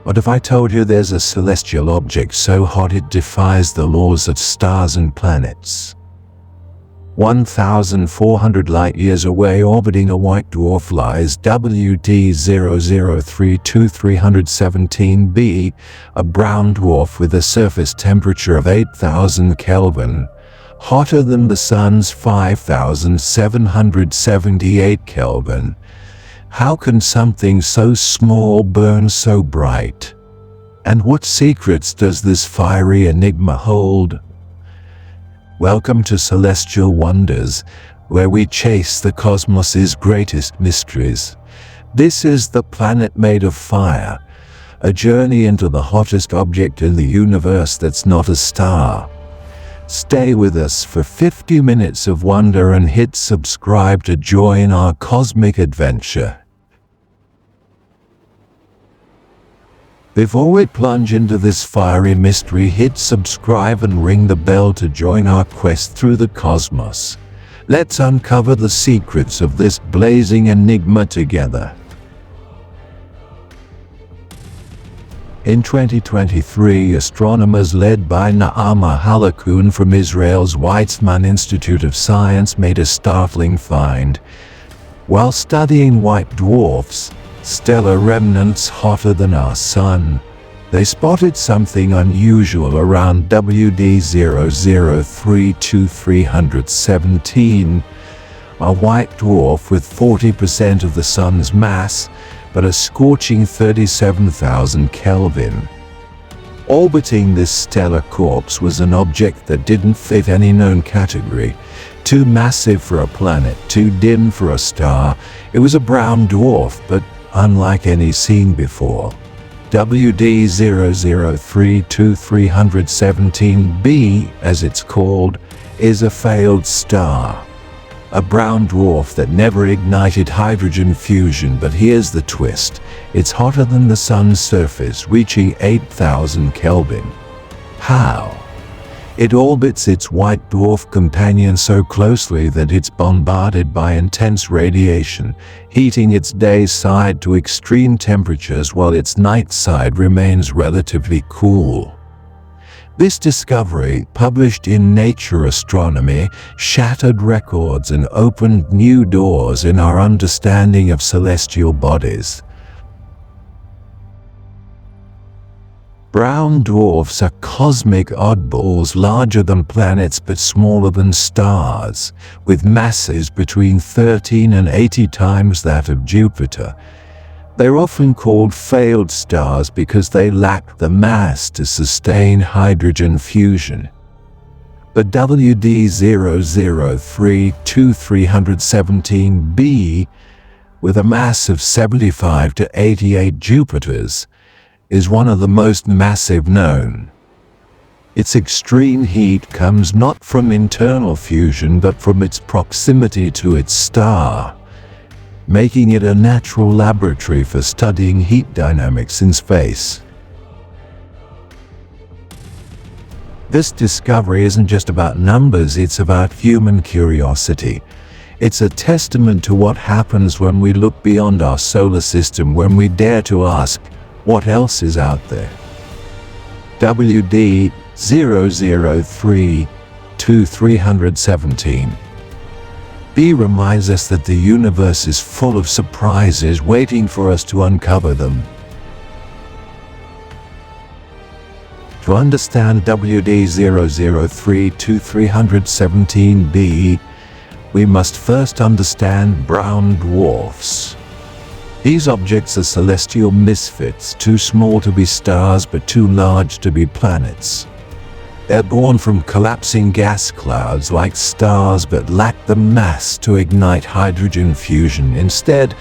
What if I told you there's a celestial object so hot it defies the laws of stars and planets? 1,400 light-years away, orbiting a white dwarf, lies WD 00322317b, a brown dwarf with a surface temperature of 8,000 Kelvin, hotter than the Sun's 5,778 Kelvin. How can something so small burn so bright? And what secrets does this fiery enigma hold? Welcome to Celestial Wonders, where we chase the cosmos's greatest mysteries. This is The Planet Made of Fire, a journey into the hottest object in the universe that's not a star. Stay with us for 50 minutes of wonder and hit subscribe to join our cosmic adventure. Before we plunge into this fiery mystery, hit subscribe and ring the bell to join our quest through the cosmos. Let's uncover the secrets of this blazing enigma together. In 2023, astronomers led by Naama Halakun from Israel's Weizmann Institute of Science made a startling find. While studying white dwarfs, stellar remnants hotter than our Sun, they spotted something unusual around WD 00322317, a white dwarf with 40% of the Sun's mass, but a scorching 37,000 Kelvin. Orbiting this stellar corpse was an object that didn't fit any known category. Too massive for a planet, too dim for a star. It was a brown dwarf, but unlike any seen before. WD 00322317b, as it's called, is a failed star. A brown dwarf that never ignited hydrogen fusion, but here's the twist. It's hotter than the Sun's surface, reaching 8,000 Kelvin. How? It orbits its white dwarf companion so closely that it's bombarded by intense radiation, heating its day side to extreme temperatures while its night side remains relatively cool. This discovery, published in Nature Astronomy, shattered records and opened new doors in our understanding of celestial bodies. Brown dwarfs are cosmic oddballs, larger than planets but smaller than stars, with masses between 13 and 80 times that of Jupiter. They're often called failed stars because they lack the mass to sustain hydrogen fusion. But WD 00322317b, with a mass of 75 to 88 Jupiters, is one of the most massive known. Its extreme heat comes not from internal fusion but from its proximity to its star, making it a natural laboratory for studying heat dynamics in space. This discovery isn't just about numbers, it's about human curiosity. It's a testament to what happens when we look beyond our solar system, when we dare to ask, what else is out there? WD 00322317b reminds us that the universe is full of surprises waiting for us to uncover them. To understand WD 00322317b, we must first understand brown dwarfs. These objects are celestial misfits, too small to be stars but too large to be planets. They're born from collapsing gas clouds like stars but lack the mass to ignite hydrogen fusion. Instead,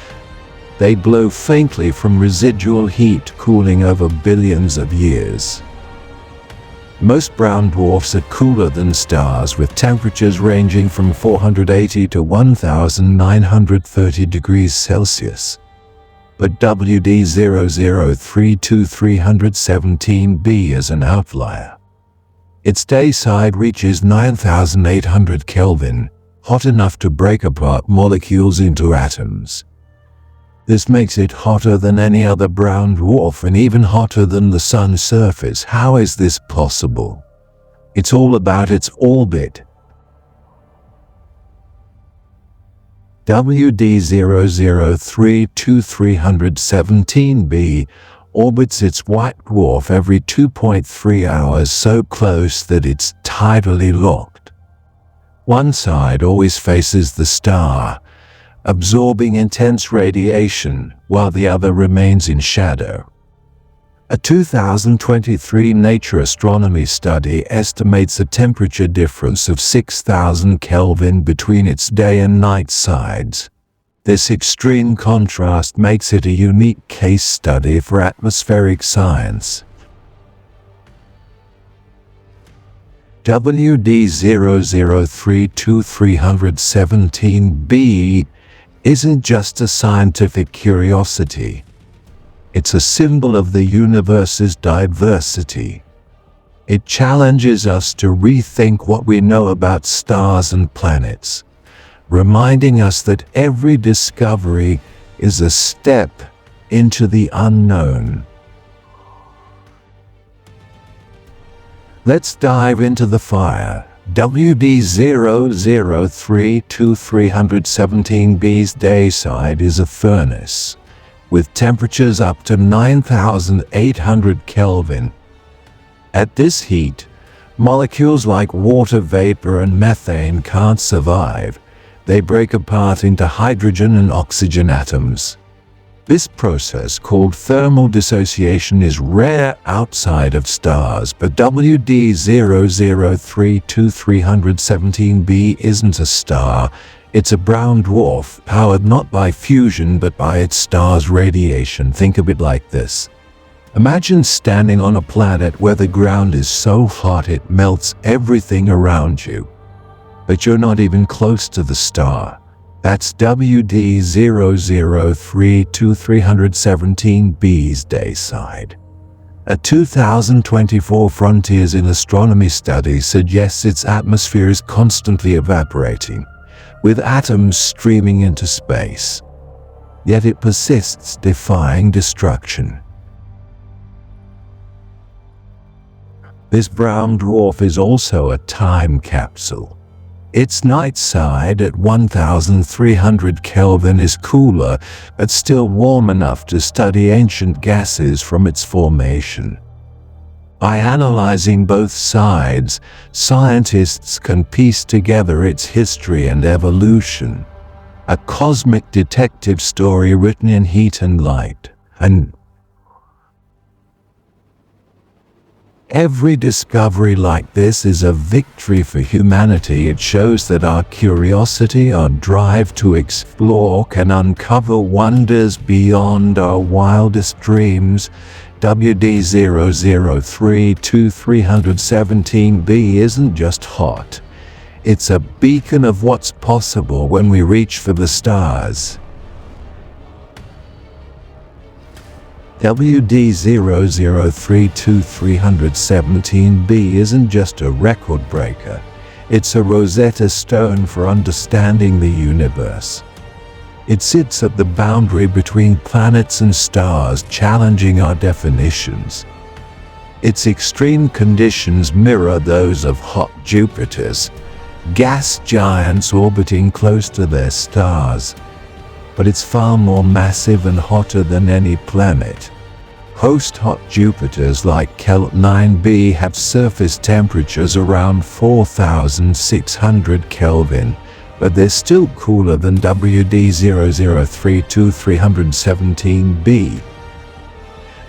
they glow faintly from residual heat cooling over billions of years. Most brown dwarfs are cooler than stars, with temperatures ranging from 480 to 1930 degrees Celsius. But WD 00322317b is an outlier. Its day side reaches 9,800 Kelvin, hot enough to break apart molecules into atoms. This makes it hotter than any other brown dwarf and even hotter than the sun's surface. How is this possible? It's all about its orbit. WD-0032-317b orbits its white dwarf every 2.3 hours, so close that it's tidally locked. One side always faces the star, absorbing intense radiation, while the other remains in shadow. A 2023 Nature Astronomy study estimates a temperature difference of 6,000 Kelvin between its day and night sides. This extreme contrast makes it a unique case study for atmospheric science. WD-0032-317b isn't just a scientific curiosity. It's a symbol of the universe's diversity. It challenges us to rethink what we know about stars and planets, reminding us that every discovery is a step into the unknown. Let's dive into the fire. WD-0032-317b's day side is a furnace, with temperatures up to 9,800 Kelvin. At this heat, molecules like water vapor and methane can't survive. They break apart into hydrogen and oxygen atoms. This process, called thermal dissociation, is rare outside of stars, but WD-0032-317b isn't a star. It's a brown dwarf, powered not by fusion but by its star's radiation. Think of it like this. Imagine standing on a planet where the ground is so hot it melts everything around you. But you're not even close to the star. That's WD-0032-317b's day side. A 2024 Frontiers in Astronomy study suggests its atmosphere is constantly evaporating, with atoms streaming into space. Yet it persists, defying destruction. This brown dwarf is also a time capsule. Its night side at 1,300 Kelvin is cooler, but still warm enough to study ancient gases from its formation. By analyzing both sides, scientists can piece together its history and evolution. A cosmic detective story written in heat and light. And every discovery like this is a victory for humanity. It shows that our curiosity, our drive to explore, can uncover wonders beyond our wildest dreams. WD-0032-317b isn't just hot. It's a beacon of what's possible when we reach for the stars. WD-0032-317b isn't just a record breaker. It's a Rosetta Stone for understanding the universe. It sits at the boundary between planets and stars, challenging our definitions. Its extreme conditions mirror those of hot Jupiters, gas giants orbiting close to their stars. But it's far more massive and hotter than any planet. Host hot Jupiters like Kelt 9b have surface temperatures around 4,600 Kelvin, but they're still cooler than WD-0032-317b.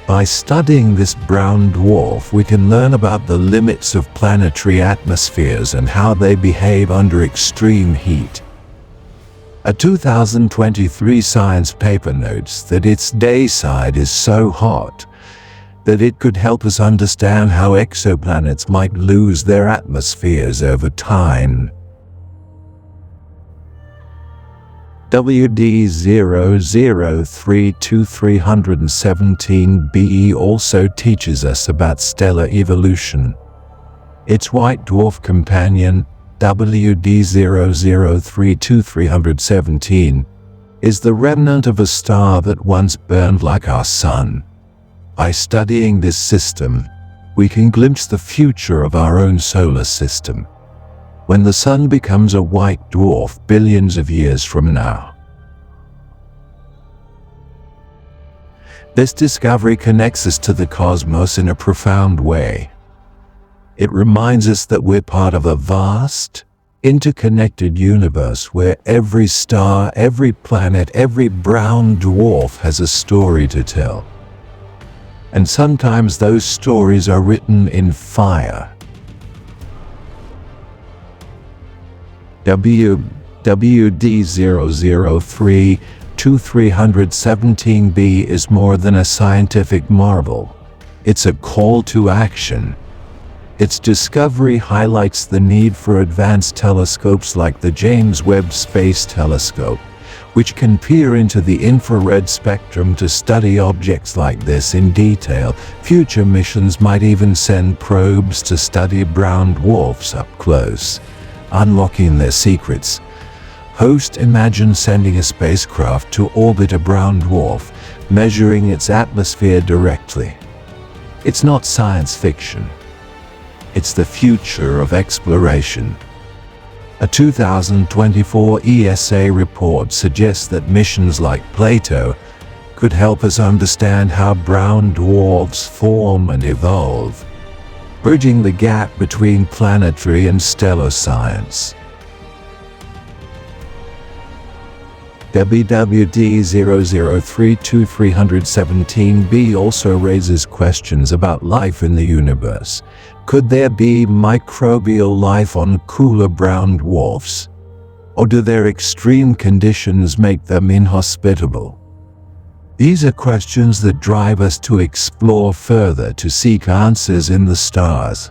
By studying this brown dwarf, we can learn about the limits of planetary atmospheres and how they behave under extreme heat. A 2023 science paper notes that its day side is so hot that it could help us understand how exoplanets might lose their atmospheres over time. WD-0032-317b also teaches us about stellar evolution. Its white dwarf companion, WD-0032-317, is the remnant of a star that once burned like our sun. By studying this system, we can glimpse the future of our own solar system, when the sun becomes a white dwarf billions of years from now. This discovery connects us to the cosmos in a profound way. It reminds us that we're part of a vast, interconnected universe where every star, every planet, every brown dwarf has a story to tell. And sometimes those stories are written in fire. WD0032-317b is more than a scientific marvel. It's a call to action. Its discovery highlights the need for advanced telescopes like the James Webb Space Telescope, which can peer into the infrared spectrum to study objects like this in detail. Future missions might even send probes to study brown dwarfs up close, unlocking their secrets. Imagine sending a spacecraft to orbit a brown dwarf, measuring its atmosphere directly. It's not science fiction. It's the future of exploration. A 2024 ESA report suggests that missions like Plato could help us understand how brown dwarfs form and evolve, bridging the gap between planetary and stellar science. WWD0032-317b also raises questions about life in the universe. Could there be microbial life on cooler brown dwarfs? Or do their extreme conditions make them inhospitable? These are questions that drive us to explore further, to seek answers in the stars.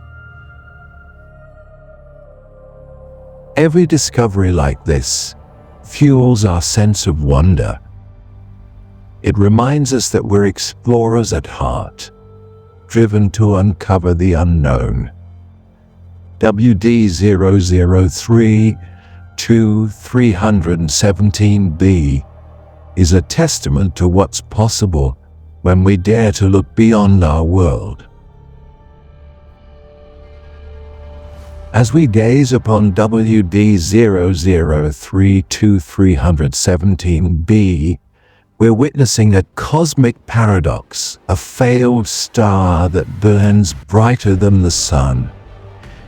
Every discovery like this fuels our sense of wonder. It reminds us that we're explorers at heart, driven to uncover the unknown. WD0032-317b is a testament to what's possible when we dare to look beyond our world. As we gaze upon WD0032-317b, we're witnessing a cosmic paradox, a failed star that burns brighter than the sun.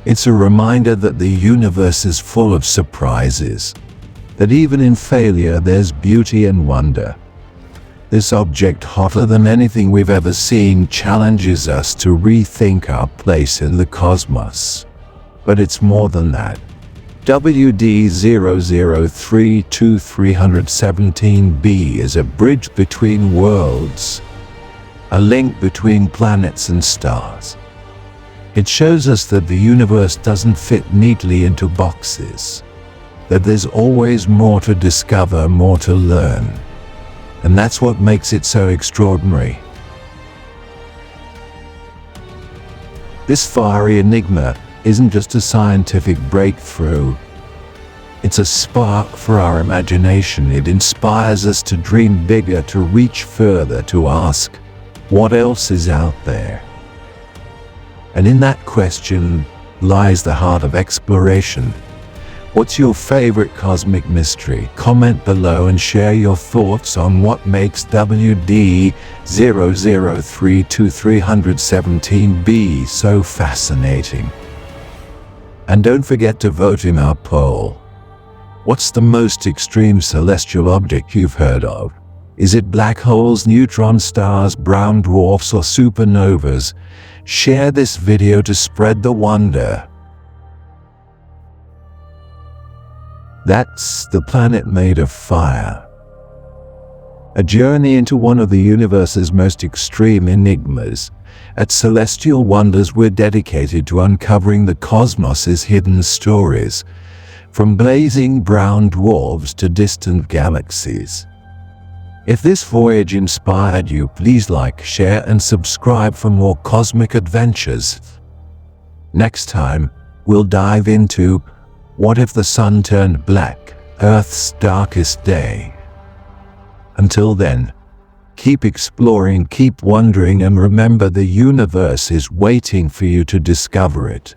It's a reminder that the universe is full of surprises, that even in failure there's beauty and wonder. This object, hotter than anything we've ever seen, challenges us to rethink our place in the cosmos. But it's more than that. WD0032-317b is a bridge between worlds, a link between planets and stars. It shows us that the universe doesn't fit neatly into boxes, that there's always more to discover, more to learn. And that's what makes it so extraordinary. This fiery enigma isn't just a scientific breakthrough. It's a spark for our imagination. It inspires us to dream bigger, to reach further, to ask, what else is out there? And in that question lies the heart of exploration. What's your favorite cosmic mystery? Comment below and share your thoughts on what makes WD0032-317b so fascinating. And don't forget to vote in our poll. What's the most extreme celestial object you've heard of? Is it black holes, neutron stars, brown dwarfs, or supernovas? Share this video to spread the wonder. That's The Planet Made of Fire. A journey into one of the universe's most extreme enigmas. At Celestial Wonders, we're dedicated to uncovering the cosmos's hidden stories, from blazing brown dwarfs to distant galaxies. If this voyage inspired you, please like, share, and subscribe for more cosmic adventures. Next time, we'll dive into What If the Sun Turned Black? Earth's Darkest Day. Until then, keep exploring, keep wondering, and remember the universe is waiting for you to discover it.